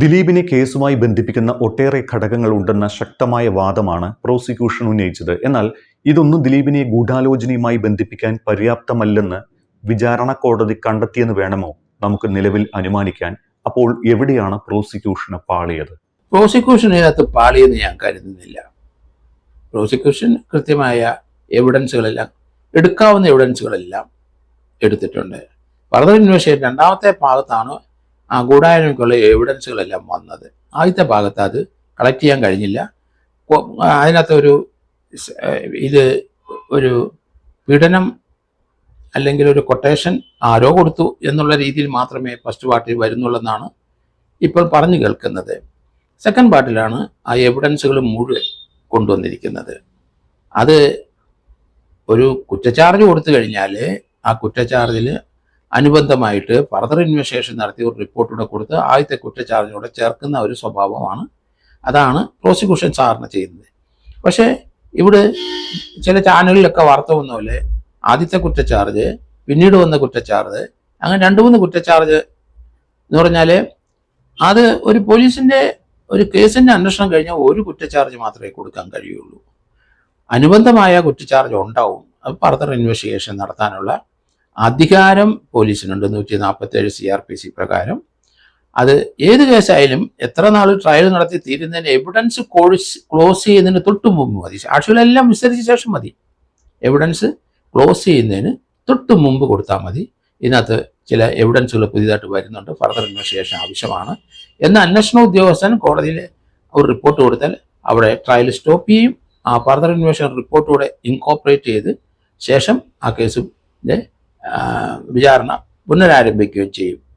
ദിലീപിനെ കേസുമായി ബന്ധിപ്പിക്കുന്ന ഒട്ടേറെ ഘടകങ്ങൾ ഉണ്ടെന്ന ശക്തമായ വാദമാണ് പ്രോസിക്യൂഷൻ ഉന്നയിച്ചത്. എന്നാൽ ഇതൊന്നും ദിലീപിനെ ഗൂഢാലോചനയുമായി ബന്ധിപ്പിക്കാൻ പര്യാപ്തമല്ലെന്ന് വിചാരണ കോടതി കണ്ടെത്തിയെന്ന് വേണമോ നമുക്ക് നിലവിൽ അനുമാനിക്കാൻ? അപ്പോൾ എവിടെയാണ് പ്രോസിക്യൂഷന് പാളിയത്? പ്രോസിക്യൂഷനകത്ത് പാളിയെന്ന് ഞാൻ കരുതുന്നില്ല. പ്രോസിക്യൂഷൻ കൃത്യമായ എവിഡൻസുകളെല്ലാം എടുക്കാവുന്ന എവിഡൻസുകളെല്ലാം എടുത്തിട്ടുണ്ട്. ഫർദർ ഇൻവെസ്റ്റിഗേഷൻ രണ്ടാമത്തെ ഭാഗത്താണ് ആ ഗൂഢാലോചനയ്ക്കുള്ള എവിഡൻസുകളെല്ലാം വന്നത്. ആദ്യത്തെ ഭാഗത്ത് അത് കളക്ട് ചെയ്യാൻ കഴിഞ്ഞില്ല. അതിനകത്തൊരു ഇത് ഒരു പീഡനം അല്ലെങ്കിൽ ഒരു കൊട്ടേഷൻ ആരോ കൊടുത്തു എന്നുള്ള രീതിയിൽ മാത്രമേ ഫസ്റ്റ് പാർട്ടിൽ വരുന്നുള്ളെന്നാണ് ഇപ്പോൾ പറഞ്ഞു കേൾക്കുന്നത്. സെക്കൻഡ് പാർട്ടിലാണ് ആ എവിഡൻസുകൾ മുഴുവൻ കൊണ്ടുവന്നിരിക്കുന്നത്. അത് ഒരു കുറ്റച്ചാർജ് കൊടുത്തു കഴിഞ്ഞാൽ ആ കുറ്റച്ചാർജിൽ അനുബന്ധമായിട്ട് ഫർദർ ഇൻവെസ്റ്റിഗേഷൻ നടത്തി ഒരു റിപ്പോർട്ടൂടെ കൊടുത്ത് ആദ്യത്തെ കുറ്റച്ചാർജിനോടെ ചേർക്കുന്ന ഒരു സ്വഭാവമാണ്. അതാണ് പ്രോസിക്യൂഷൻ സാറിന് ചെയ്യുന്നത്. പക്ഷേ ഇവിടെ ചില ചാനലിലൊക്കെ വാർത്ത വന്ന പോലെ ആദ്യത്തെ കുറ്റച്ചാർജ്, പിന്നീട് വന്ന കുറ്റച്ചാർജ്, അങ്ങനെ 2-3 കുറ്റച്ചാർജ് എന്ന് പറഞ്ഞാൽ അത് ഒരു പോലീസിൻ്റെ ഒരു കേസിൻ്റെ അന്വേഷണം കഴിഞ്ഞാൽ ഒരു കുറ്റച്ചാർജ് മാത്രമേ കൊടുക്കാൻ കഴിയുള്ളൂ. അനുബന്ധമായ കുറ്റച്ചാർജ് ഉണ്ടാവും. അത് ഫർദർ ഇൻവെസ്റ്റിഗേഷൻ നടത്താനുള്ള അധികാരം പോലീസിനുണ്ട് 147 CRPC പ്രകാരം. അത് ഏത് കേസായാലും എത്ര നാൾ ട്രയൽ നടത്തി തീരുന്നതിന് എവിഡൻസ് ക്ലോസ് ചെയ്യുന്നതിന് തൊട്ട് മുമ്പ് മതി. സാക്ഷികളെല്ലാം വിസ്തരിച്ച ശേഷം മതി. എവിഡൻസ് ക്ലോസ് ചെയ്യുന്നതിന് തൊട്ട് മുമ്പ് കൊടുത്താൽ മതി. ഇതിനകത്ത് ചില എവിഡൻസുകൾ പുതിയതായിട്ട് വരുന്നുണ്ട്. ഫർദർ ഇൻവെസ്റ്റിഗേഷൻ ആവശ്യമാണ് എന്ന അന്വേഷണ ഉദ്യോഗസ്ഥൻ കോടതിയിൽ ഒരു റിപ്പോർട്ട് കൊടുത്താൽ അവിടെ ട്രയൽ സ്റ്റോപ്പ് ചെയ്യും. ആ ഫർദർ ഇൻവെസ്റ്റിഗേഷൻ റിപ്പോർട്ടൂടെ ഇൻകോപ്പറേറ്റ് ചെയ്ത് ശേഷം ആ കേസിൻ്റെ വിചാരണ പുനരാരംഭിക്കുകയും ചെയ്യും.